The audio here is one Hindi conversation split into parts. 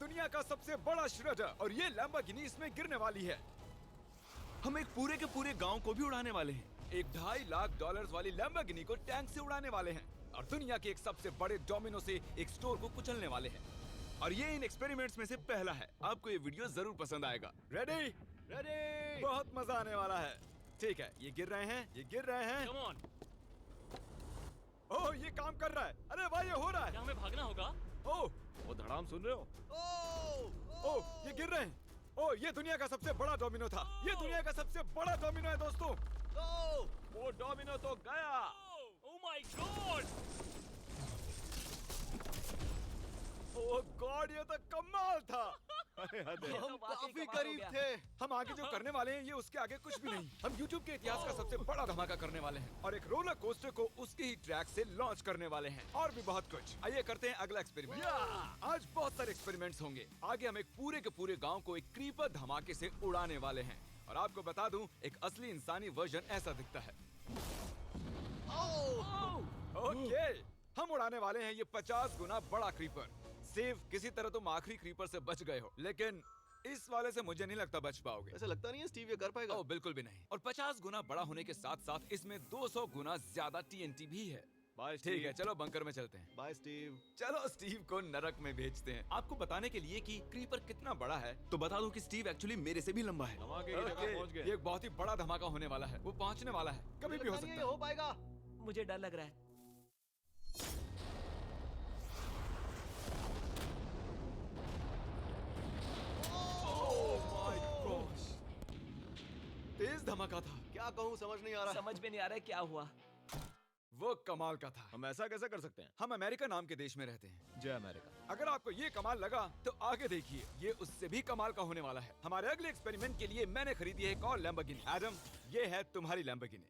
दुनिया का सबसे बड़ा श्रेडर और ये लैम्बोर्गिनी इसमें गिरने वाली है। हम एक पूरे के पूरे गांव को भी उड़ाने वाले हैं। एक $2.5 लाख वाली लैम्बोर्गिनी को टैंक से उड़ाने वाले हैं और दुनिया के एक सबसे बड़े डोमिनो से एक स्टोर को कुचलने वाले हैं। और ये इन एक्सपेरिमेंट्स में से पहला है। आपको ये वीडियो जरूर पसंद आएगा। रेडी? रेडी। बहुत मजा आने वाला है। ठीक है, ये गिर रहे हैं, ये गिर रहे हैं। Come on. ओह, ये काम कर रहा है। अरे वाह, ये हो रहा है। क्या हमें भागना होगा? ओह, वो धड़ाम सुन रहे हो? ओह, ये गिर रहे हैं। ओह, ये दुनिया का सबसे बड़ा डोमिनो था। ये दुनिया का सबसे बड़ा डोमिनो है दोस्तों। वो डोमिनो तो गया। Oh my God! Oh God, ये तो कमाल था। हम काफी करीब थे। हम आगे जो करने वाले हैं ये उसके आगे कुछ भी नहीं। हम YouTube के इतिहास का सबसे बड़ा धमाका करने वाले हैं और एक रोलर कोस्टर को उसके ही ट्रैक से लॉन्च करने वाले हैं और भी बहुत कुछ। आइए करते हैं अगला एक्सपेरिमेंट। आज बहुत सारे एक्सपेरिमेंट्स होंगे। आगे हम एक पूरे के पूरे गांव को एक क्रीपर धमाके से उड़ाने वाले हैं और आपको बता दूं, एक असली इंसानी वर्जन ऐसा दिखता है। ओके, हम उड़ाने वाले हैं ये 50 गुना बड़ा क्रीपर। सेफ, किसी तरह तुम आखिरी क्रीपर से बच गए हो, लेकिन इस वाले से मुझे नहीं लगता बच पाओगे। ऐसा लगता नहीं है स्टीव ये कर पाएगा। ओह बिल्कुल भी नहीं। और 50 गुना बड़ा होने के साथ साथ इसमें 200 गुना ज्यादा TNT भी है। बाय ठीक है, चलो बंकर में चलते हैं। Bye Steve. चलो स्टीव को नरक में भेजते हैं। आपको बताने के लिए कि क्रीपर कितना बड़ा है तो बता दूं कि स्टीव एक्चुअली मेरे से भी लंबा है। धमाके की जगह पहुंच गए। ये एक बहुत ही बड़ा धमाका होने वाला है। वो पहुंचने वाला है, कभी भी हो सकता है। हो पाएगा। मुझे डर लग रहा है। तेज धमाका था। क्या कहूँ समझ नहीं आ रहा। समझ में नहीं आ रहा है क्या हुआ। वो कमाल का था। हम ऐसा कैसे कर सकते हैं? हम अमेरिका नाम के देश में रहते हैं। जय अमेरिका। अगर आपको ये कमाल लगा तो आगे देखिए, ये उससे भी कमाल का होने वाला है। हमारे अगले एक्सपेरिमेंट के लिए मैंने खरीदी है एक और लैम्बोर्गिनी। एडम, ये है तुम्हारी लैम्बोर्गिनी।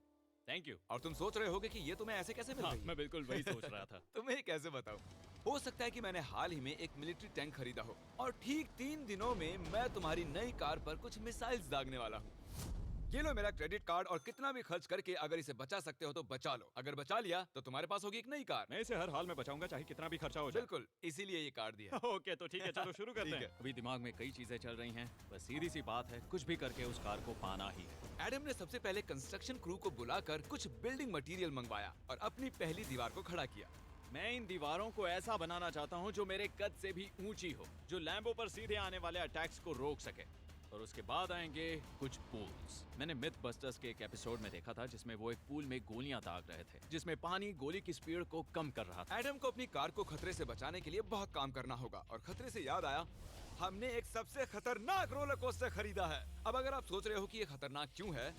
Thank you. और तुम सोच रहे होगे कि ये तुम्हें ऐसे कैसे मिल हाँ, गई? मैं बिल्कुल वही सोच रहा था। तुम्हें कैसे बताऊं? हो सकता है कि मैंने हाल ही में एक मिलिट्री टैंक खरीदा हो और ठीक 3 दिनों में मैं तुम्हारी नई कार पर कुछ मिसाइल्स दागने वाला हूँ। ये लो मेरा क्रेडिट कार्ड और कितना भी खर्च करके अगर इसे बचा सकते हो तो बचा लो। अगर बचा लिया तो तुम्हारे पास होगी एक नई कार। मैं इसे हर हाल में बचाऊंगा, चाहे कितना भी खर्चा हो जाए। बिल्कुल, इसीलिए ये कार्ड दिया। ओके, तो ठीक है, चलो शुरू करते ठीक हैं। है। अभी दिमाग में कई चीजें चल रही हैं, बस सीधी सी बात है, कुछ भी करके उस कार को पाना ही है। एडम ने सबसे पहले कंस्ट्रक्शन क्रू को बुलाकर कुछ बिल्डिंग मटेरियल मंगवाया और अपनी पहली दीवार को खड़ा किया। मैं इन दीवारों को ऐसा बनाना चाहता हूँ जो मेरे कद से भी ऊंची हो, जो लैम्बो पर सीधे आने वाले अटैक्स को रोक सके। और उसके बाद आएंगे कुछ पूल्स। मैंने मिथ बस्टर्स के एक एपिसोड में देखा था जिसमें वो एक पूल में गोलियां दाग रहे थे, जिसमें पानी गोली की स्पीड को कम कर रहा था। एडम को अपनी कार को खतरे से बचाने के लिए बहुत काम करना होगा और खतरे से याद आया, हमने एक सबसे खतरनाक रोलर कोस्टर खरीदा है। अब अगर आप सोच रहे हो कि ये खतरनाक क्यों है,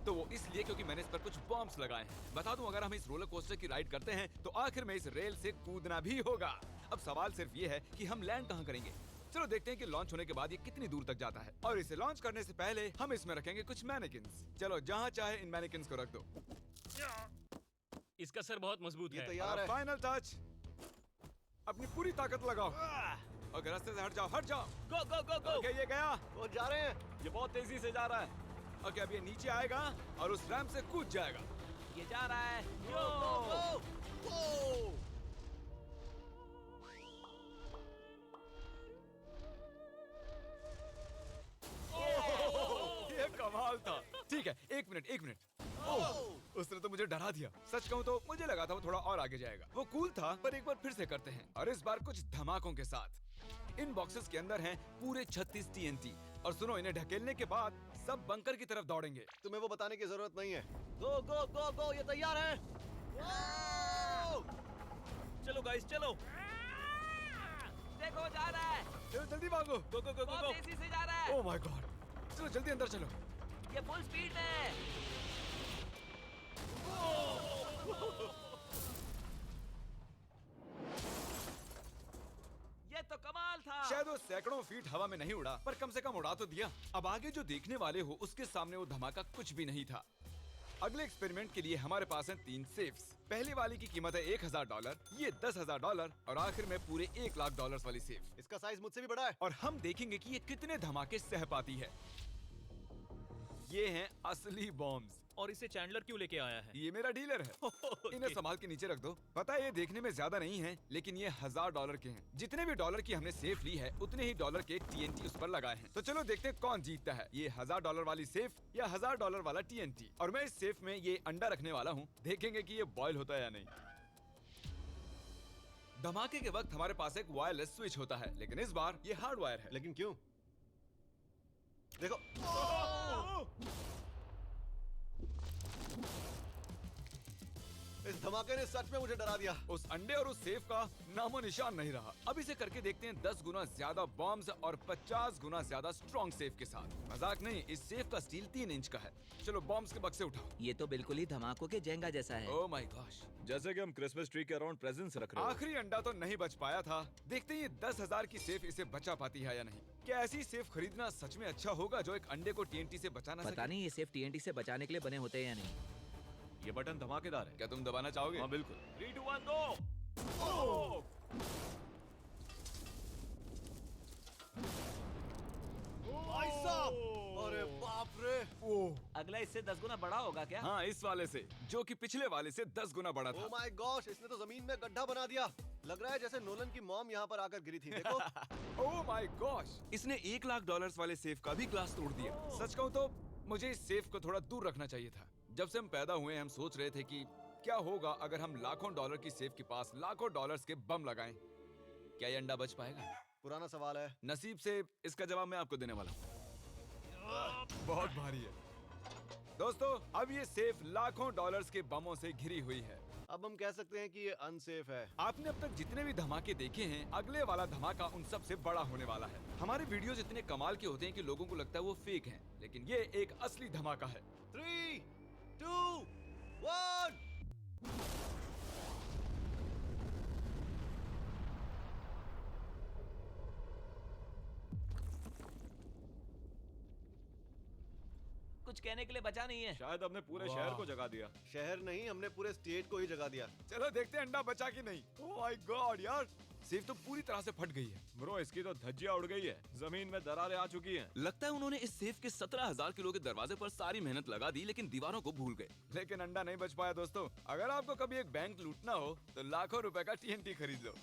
तो वो इसलिए क्योंकि मैंने इस पर कुछ बॉम्ब्स लगाए हैं। बता दूं, अगर हम इस रोलर कोस्टर की राइड करते हैं तो आखिर में इस रेल से कूदना भी होगा। अब सवाल सिर्फ ये है कि हम लैंड कहाँ करेंगे। चलो देखते हैं कि लॉन्च होने के बाद ये कितनी दूर तक जाता है। और इसे लॉन्च करने से पहले हम इसमें रखेंगे कुछ मैनेकिन्स। चलो जहाँ चाहे इन मैनेकिन्स को रख दो। इसका सर बहुत मजबूत ये है। तैयार है। फाइनल टच, अपनी पूरी ताकत लगाओ और रास्ते से हट जाओ, हट जाओ। गो गो गो गो। ओके, ये गया। वो जा रहे हैं। ये बहुत तेजी से जा रहा है। ओके, अब ये नीचे आएगा और उस रैंप से कूद जाएगा। ये जा रहा है। ये कमाल था। ठीक है, एक मिनट। ओह, उसने तो मुझे डरा दिया। सच कहूँ तो मुझे लगा था वो थोड़ा और आगे जाएगा। वो कूल था, पर एक बार फिर से करते हैं और इस बार कुछ धमाकों के साथ। इन बॉक्सेस के अंदर हैं पूरे 36 TNT और सुनो, इन्हें ढकेलने के बाद सब बंकर की तरफ दौड़ेंगे। तुम्हें वो बताने की जरूरत नहीं है। गो गो गो गो, ये तैयार है। चलो गाइस, चलो। देखो जा रहा है। चलो जल्दी भागो। गो गो गो गो। बहुत तेजी से जा रहा है। ओह माय गॉड, चलो जल्दी अंदर चलो। ये फुल स्पीड में है। ये तो कमाल था। शायद वो सैकड़ों फीट हवा में नहीं उड़ा, पर कम से कम उड़ा तो दिया। अब आगे जो देखने वाले हो उसके सामने वो धमाका कुछ भी नहीं था। अगले एक्सपेरिमेंट के लिए हमारे पास हैं 3 सेफ्स। पहली वाली की कीमत है $1000, ये $10,000 और आखिर में पूरे $1,00,000 वाली सेफ। इसका साइज मुझसे भी बड़ा है। और हम देखेंगे कि ये कितने धमाके सह पाती है। ये हैं असली बॉम्ब्स। और इसे चैंडलर क्यों लेके आया है? ये मेरा डीलर है। इन्हें संभाल के नीचे रख दो। पता है ये देखने में ज्यादा नहीं है, लेकिन ये $1000 के हैं। जितने भी डॉलर की हमने सेफ ली है, उतने ही डॉलर के TNT उस पर लगाए हैं। तो चलो देखते हैं कौन जीतता है, ये $1000 वाली सेफ या $1000 वाला TNT। और मैं इस सेफ में ये अंडा रखने वाला हूँ, देखेंगे कि ये बॉयल होता है या नहीं। धमाके के वक्त हमारे पास एक वायरलेस स्विच होता है, लेकिन इस बार ये हार्ड वायर है। लेकिन क्यों? देखो, इस धमाके ने सच में मुझे डरा दिया। उस अंडे और उस सेफ का नामो निशान नहीं रहा। अब इसे करके देखते हैं 10 गुना ज्यादा बॉम्ब्स और 50 गुना ज्यादा स्ट्रॉन्ग सेफ के साथ। मजाक नहीं, इस सेफ का स्टील 3 इंच का है। चलो बॉम्ब्स के बक्से उठाओ। ये तो बिल्कुल ही धमाकों के जेंगा जैसा है। ओह माय गॉश, जैसे कि हम क्रिसमस ट्री के अराउंड प्रेजेंट्स रख रहे हैं। आखिरी अंडा तो नहीं बच पाया था। देखते हैं ये 10,000 की सेफ इसे बचा पाती है या नहीं। क्या ऐसी सेफ खरीदना सच में अच्छा होगा जो एक अंडे को TNT से बचा ना पता सके? नहीं ये सिर्फ TNT से बचाने के लिए बने होते हैं या नहीं। ये बटन धमाकेदार है। क्या तुम दबाना चाहोगे? हाँ बिल्कुल। 3, 2, 1 गो। भाई साहब, अरे बाप रे। अगला इससे 10 गुना बड़ा होगा क्या? हाँ, इस वाले से, जो कि पिछले वाले से 10 गुना बड़ा ओह था। माय गॉश, इसने तो जमीन में गड्ढा बना दिया। लग रहा है जैसे नोलन की मॉम यहाँ पर आकर गिरी थी। देखो। ओह माय गॉश, इसने $1,00,000 वाले सेफ का भी ग्लास तोड़ दिया। सच कहूँ तो मुझे इस सेफ को थोड़ा दूर रखना चाहिए था। जब से हम पैदा हुए हम सोच रहे थे कि क्या होगा अगर हम लाखों डॉलर की सेफ के पास लाखों डॉलर्स के बम लगाएं। क्या ये अंडा बच पाएगा? पुराना सवाल है। नसीब से इसका जवाब मैं आपको देने वाला हूँ। बहुत भारी है। दोस्तों, अब ये सेफ लाखों डॉलर्स के बमों से घिरी हुई है। अब हम कह सकते हैं कि ये अनसेफ है। आपने अब तक जितने भी धमाके देखे हैं, अगले वाला धमाका उन सब से बड़ा होने वाला है। हमारे वीडियोस इतने कमाल के होते हैं कि लोगों को लगता है वो फेक हैं, लेकिन ये एक असली धमाका है। 3, 2, 1। कुछ कहने के लिए बचा नहीं है। शायद हमने पूरे शहर को जगा दिया। शहर नहीं, हमने पूरे स्टेट को ही जगा दिया। चलो देखते हैं अंडा बचा कि नहीं। ओह माय गॉड यार, सेफ तो पूरी तरह से फट गई है। ब्रो, इसकी तो धज्जियां उड़ गई है। जमीन में दरारें आ चुकी हैं। लगता है उन्होंने इस सेफ के 17,000 किलो के दरवाजे पर सारी मेहनत लगा दी, लेकिन दीवारों को भूल गए। लेकिन अंडा नहीं बच पाया। दोस्तों, अगर आपको कभी एक बैंक लूटना हो तो लाखों रुपए का TNT खरीद लो।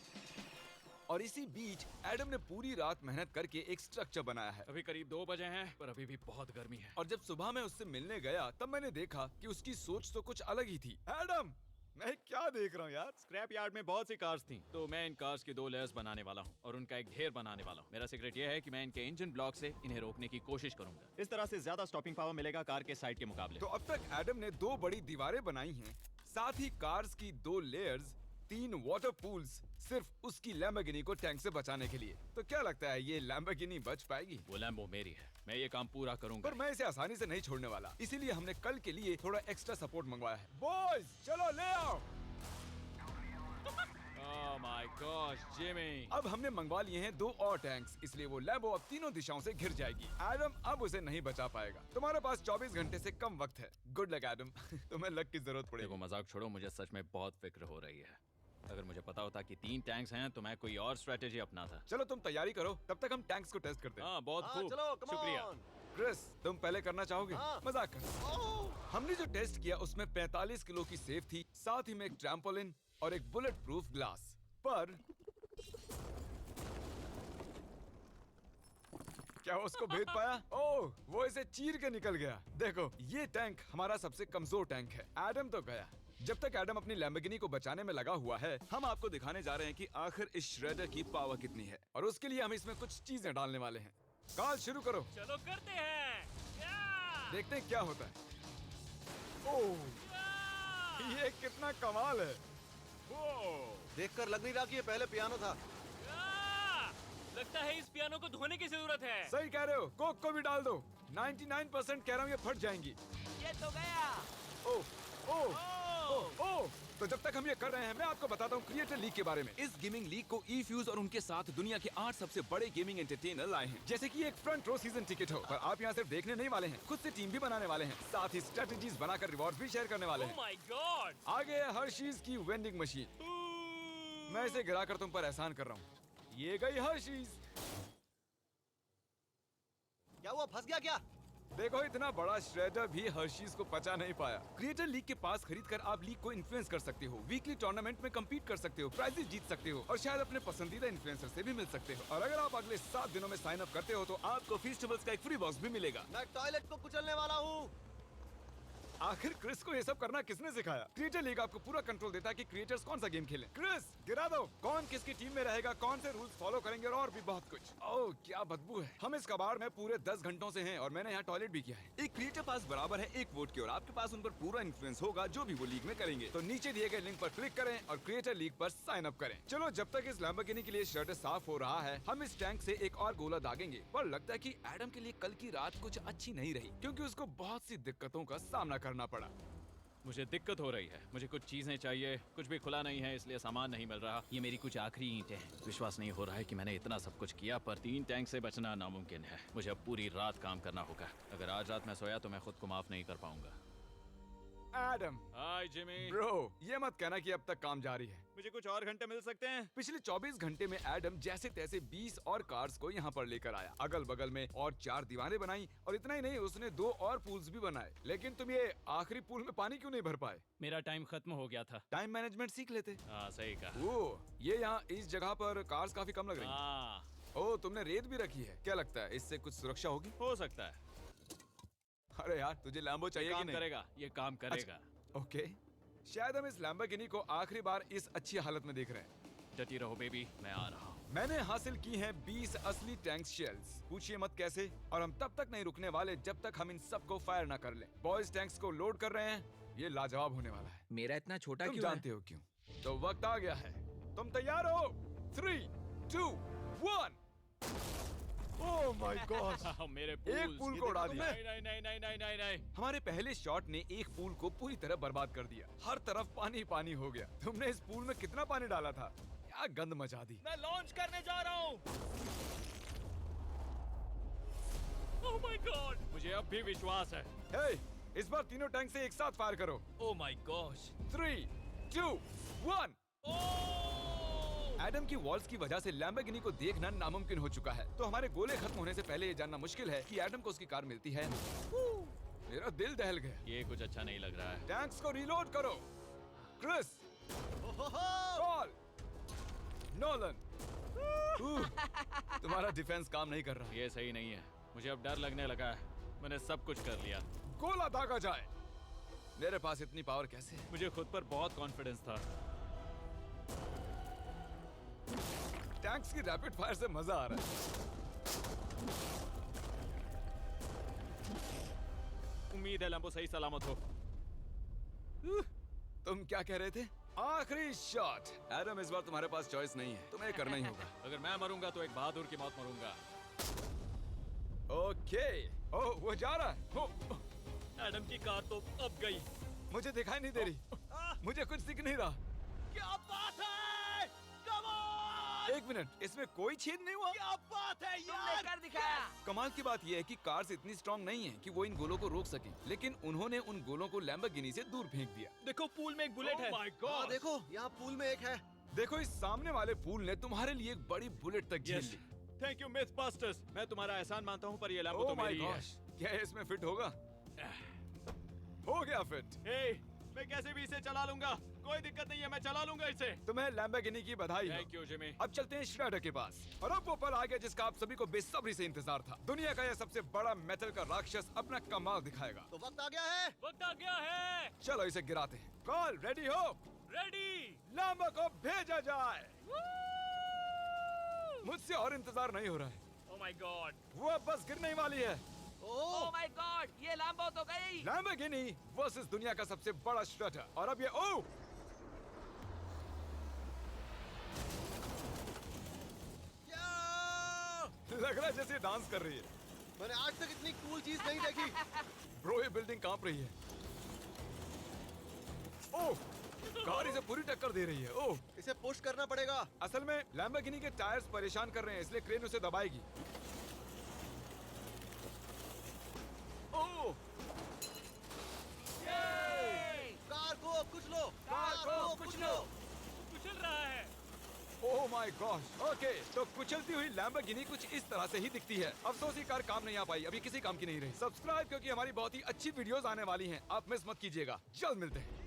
और इसी बीच एडम ने पूरी रात मेहनत करके एक स्ट्रक्चर बनाया है। अभी करीब 2 बजे हैं, पर अभी भी बहुत गर्मी है। और जब सुबह मैं उससे मिलने गया तब मैंने देखा कि उसकी सोच तो कुछ अलग ही थी। एडम, मैं क्या देख रहा हूँ यार? स्क्रैप यार्ड में बहुत सी कार्स थी, तो मैं इन कार्स की 2 लेयर्स बनाने वाला हूँ और उनका एक ढेर बनाने वाला हूँ। मेरा सीक्रेट ये है कि मैं इनके इंजन ब्लॉक से इन्हें रोकने की कोशिश करूंगा। इस तरह से ज्यादा स्टॉपिंग पावर मिलेगा कार के साइड के मुकाबले। तो अब तक एडम ने 2 बड़ी दीवारें बनाई हैं, साथ ही कार्स की 2 लेयर्स, 3 वाटर पूल्स, सिर्फ उसकी लैम्बोर्गिनी को टैंक से बचाने के लिए। तो क्या लगता है ये लैम्बोर्गिनी बच पाएगी? वो लैम्बो मेरी है, मैं ये काम पूरा करूंगा। पर मैं इसे आसानी से नहीं छोड़ने वाला, इसीलिए हमने कल के लिए थोड़ा एक्स्ट्रा सपोर्ट मंगवाया है। बॉयज, चलो ले आओ। Oh my gosh, Jimmy. अब हमने मंगवा लिए हैं 2 और टैंक्स, इसलिए वो लैम्बो अब तीनों दिशाओं से घिर जाएगी। एडम अब उसे नहीं बचा पाएगा। तुम्हारे पास 24 घंटे से कम वक्त है। Good luck Adam. तुम्हें लक की जरूरत देखो, पड़ेगी। मजाक छोड़ो, मुझे सच में बहुत फिक्र हो रही है। अगर मुझे पता होता कि 3 टैंक्स हैं तो मैं कोई और स्ट्रेटेजी अपनाता। चलो तुम तैयारी करो, तब तक हम टैंक्स को टेस्ट करते हैं। हाँ, बहुत हाँ, खूब, चलो, come शुक्रिया। on। क्रिस, तुम पहले करना चाहोगे? हाँ। मजाक कर। हमने जो टेस्ट किया उसमें 45 किलो की सेफ थी, साथ ही में एक ट्रैम्पोलिन और एक बुलेट प्रूफ ग्लास। पर क्या वो उसको भेद पाया? ओह, वो इसे चीर के निकल गया। देखो, ये टैंक हमारा सबसे कमजोर टैंक है। एडम तो गया। जब तक एडम अपनी लैम्बोर्गिनी को बचाने में लगा हुआ है, हम आपको दिखाने जा रहे हैं कि आखिर इस श्रेडर की पावर कितनी है, और उसके लिए हम इसमें कुछ चीजें डालने वाले हैं। कार्ल, शुरू करो। चलो करते हैं। देखते हैं क्या होता है। ओह, ये कितना कमाल है। देखकर लग नहीं रहा कि ये पहले पियानो था। लगता है इस पियानो को धोने की जरूरत है। सही कह रहे हो, कोक को भी डाल दो। 99% कह रहा हूँ ये फट जाएंगी। ये तो गया। ओह ओह ओह ओह। तो जब तक हम ये कर रहे हैं, मैं आपको बताता हूँ क्रिएटर लीग के बारे में। इस गेमिंग लीग को E-Fuse और उनके साथ दुनिया के 8 सबसे बड़े गेमिंग एंटरटेनर लाए हैं। जैसे कि एक फ्रंट रो सीजन टिकट हो, पर आप यहाँ सिर्फ देखने नहीं वाले हैं, खुद से टीम भी बनाने वाले हैं, साथ ही स्ट्रेटेजीज बनाकर रिवॉर्ड भी शेयर करने वाले ओह हैं। My God. आगे है हर्शीज की वेंडिंग मशीन। मैं इसे गिराकर तुम पर एहसान कर रहा हूँ। ये गई हर्शीज। क्या हुआ, फंस गया क्या? देखो इतना बड़ा श्रेडर भी हर्शीज को पचा नहीं पाया। क्रिएटर लीग के पास खरीद कर आप लीग को इन्फ्लुएंस कर सकते हो, वीकली टूर्नामेंट में कम्पीट कर सकते हो, प्राइजेस जीत सकते हो और शायद अपने पसंदीदा इन्फ्लुएंसर से भी मिल सकते हो। और अगर आप अगले 7 दिनों में साइन अप करते हो तो आपको फेस्टिवल्स का एक फ्री बॉक्स भी मिलेगा। मैं टॉयलेट को कुचलने वाला हूँ। आखिर क्रिस को ये सब करना किसने सिखाया? क्रिएटर लीग आपको पूरा कंट्रोल देता है कि क्रिएटर्स कौन सा गेम खेलें। क्रिस गिरा दो, कौन किसकी टीम में रहेगा, कौन से रूल्स फॉलो करेंगे और भी बहुत कुछ। ओह क्या बदबू है। हम इस कबाड़ में पूरे 10 घंटों से हैं और मैंने यहाँ टॉयलेट भी किया है। एक क्रिएटर पास बराबर है एक वोट के और आपके पास उन पर पूरा इन्फ्लुएंस होगा जो भी वो लीग में करेंगे। तो नीचे दिए गए लिंक पर क्लिक करें और क्रिएटर लीग पर साइन अप करें। चलो जब तक इस लैम्बोर्गिनी के लिए शटर साफ हो रहा है, हम इस टैंक से एक और गोला दागेंगे। पर लगता है कि एडम के लिए कल की रात कुछ अच्छी नहीं रही क्योंकि उसको बहुत सी दिक्कतों का सामना करना पड़ा। मुझे दिक्कत हो रही है। मुझे कुछ चीजें चाहिए, कुछ भी खुला नहीं है इसलिए सामान नहीं मिल रहा। ये मेरी कुछ आखिरी ईंटें हैं। विश्वास नहीं हो रहा है कि मैंने इतना सब कुछ किया पर 3 टैंक से बचना नामुमकिन है। मुझे अब पूरी रात काम करना होगा। अगर आज रात मैं सोया तो मैं खुद को माफ नहीं कर पाऊंगा। एडम हाय जिमी। ब्रो, ये मत कहना कि अब तक काम जारी है। मुझे कुछ और घंटे मिल सकते हैं? पिछले 24 घंटे में एडम जैसे तैसे 20 और कार्स को यहाँ पर लेकर आया, अगल बगल में और 4 दीवारें बनाई और इतना ही नहीं उसने 2 और पूल्स भी बनाए। लेकिन तुम ये आखिरी पूल में पानी क्यों नहीं भर पाए? मेरा टाइम खत्म हो गया था। टाइम मैनेजमेंट सीख लेते। हाँ सही कहा। वो ये यहाँ इस जगह पर कार्स काफी कम लग रही हैं। हाँ ओह तुमने रेत भी रखी है, क्या लगता है इससे कुछ सुरक्षा होगी? हो सकता है। अरे यार तुझे लैम्बो चाहिए कि काम नहीं? करेगा, ये काम करेगा। ओके, शायद हम इस लैम्बोर्गिनी को आखिरी बार इस अच्छी हालत में देख रहे हैं। डटी रहो बेबी, मैं आ रहा हूँ। मैंने हासिल की हैं 20 असली टैंक शेल्स। पूछिए मत कैसे, और हम तब तक नहीं रुकने वाले जब तक हम इन सब को फायर ना कर लें। बॉयज टैंक्स को लोड कर रहे हैं, ये लाजवाब होने वाला है। मेरा इतना छोटा तुम क्यों है? जानते हो क्यों? तो वक्त आ गया है, तुम तैयार हो? 3, 2, 1। ओह माय गॉड, मेरे एक पूल को उड़ा दिया। नहीं नहीं नहीं नहीं नहीं नहीं। हमारे पहले शॉट ने एक पूल को पूरी तरह बर्बाद कर दिया। हर तरफ पानी पानी हो गया। तुमने इस पूल में कितना पानी डाला था? क्या गंद मचा दी। मैं लॉन्च करने जा रहा हूँ। ओह माय गॉड, मुझे अब भी विश्वास है। हे, इस बार तीनों टैंक से एक साथ फायर करो। Oh my gosh. 3, 2, 1। एडम की वॉल्स की वजह से लैम्बोर्गिनी को देखना नामुमकिन हो चुका है। तो हमारे गोले खत्म होने से पहले ये जानना मुश्किल है कि एडम को उसकी कार मिलती है। मेरा दिल दहल गया। ये कुछ अच्छा नहीं लग रहा है। टैंक्स को रीलोड करो। Chris, call, Nolan. तुम्हारा डिफेंस काम नहीं कर रहा। ये सही नहीं है। मुझे अब डर लगने लगा है। मैंने सब कुछ कर लिया। गोला दागा जाए। मेरे पास इतनी पावर कैसे है? मुझे खुद पर बहुत कॉन्फिडेंस था। टैंक्स की रैपिड फायर से मजा आ रहा है। उम्मीद है लंबो सही सलामत हो। तुम क्या कह रहे थे? आखिरी शॉट। एडम इस बार तुम्हारे पास चॉइस नहीं है, तुम्हें करना ही होगा। अगर मैं मरूंगा तो एक बहादुर की मौत मरूंगा। ओके, ओह वो जा रहा है। ओह, एडम की कार तो अब गई। मुझे दिखाई नहीं दे रही। मुझे कुछ दिख नहीं रहा। क्या बात है? Come on! एक मिनट, इसमें कोई छेद नहीं हुआ? क्या बात है तुमने कर दिखाया। कमाल की बात यह है कि कार्स इतनी स्ट्रांग नहीं है कि वो इन गोलों को रोक सके, लेकिन उन्होंने उन गोलों को लैम्बोर्गिनी से दूर फेंक दिया। देखो पूल में एक बुलेट है। माय हाँ देखो, यहाँ पूल में एक है। देखो इस सामने वाले पूल ने तुम्हारे लिए एक बड़ी बुलेट तक झेल ली। Thank you MythBusters. मैं तुम्हारा एहसान मानता हूँ पर ये लैम्बो ओह तो माय मेरी है। गॉश, क्या इसमें फिट होगा? हो गया फिट। हे, मैं कैसे भी इसे चला लूंगा। कोई दिक्कत नहीं है, मैं चला लूंगा इसे। तुम्हें लैम्बोर्गिनी की बधाई हो। Thank you Jimmy. अब चलते हैं श्रेडर के पास। और अब वो पल आ गया जिसका आप सभी को बेसब्री से इंतजार था। दुनिया का यह सबसे बड़ा मेटल का राक्षस अपना कमाल दिखाएगा। तो वक्त आ गया है। वक्त आ गया है। चलो इसे गिराते हैं। कॉल रेडी हो? रेडी। लैम्बो को भेजा जाए। मुझसे और इंतजार नहीं हो रहा है। Oh my God. वो अब बस गिरने ही वाली है। ओह माय गॉड, ये लैम्बो तो गई। लैम्बोर्गिनी वर्सेस दुनिया का सबसे बड़ा श्रेडर। और अब ये ओह लग रहा है जैसे डांस कर रही है। मैंने आज तक इतनी कूल चीज नहीं देखी। ब्रो ये बिल्डिंग कांप रही है। ओह, कार इसे पूरी टक्कर दे रही है। ओह, इसे पुश करना पड़ेगा। असल में लैम्बोर्गिनी के टायर्स परेशान कर रहे हैं, इसलिए क्रेन उसे दबाएगी। ओह, कार को कुचलो। कार को कुचलो। कुचल रहा है। Oh my God. ओके, तो कुचलती हुई लैम्बोर्गिनी कुछ इस तरह से ही दिखती है। अफसोस ये कार काम नहीं आ पाई, अभी किसी काम की नहीं रही। सब्सक्राइब क्योंकि हमारी बहुत ही अच्छी वीडियोस आने वाली हैं। आप मिस मत कीजिएगा। जल्द मिलते हैं।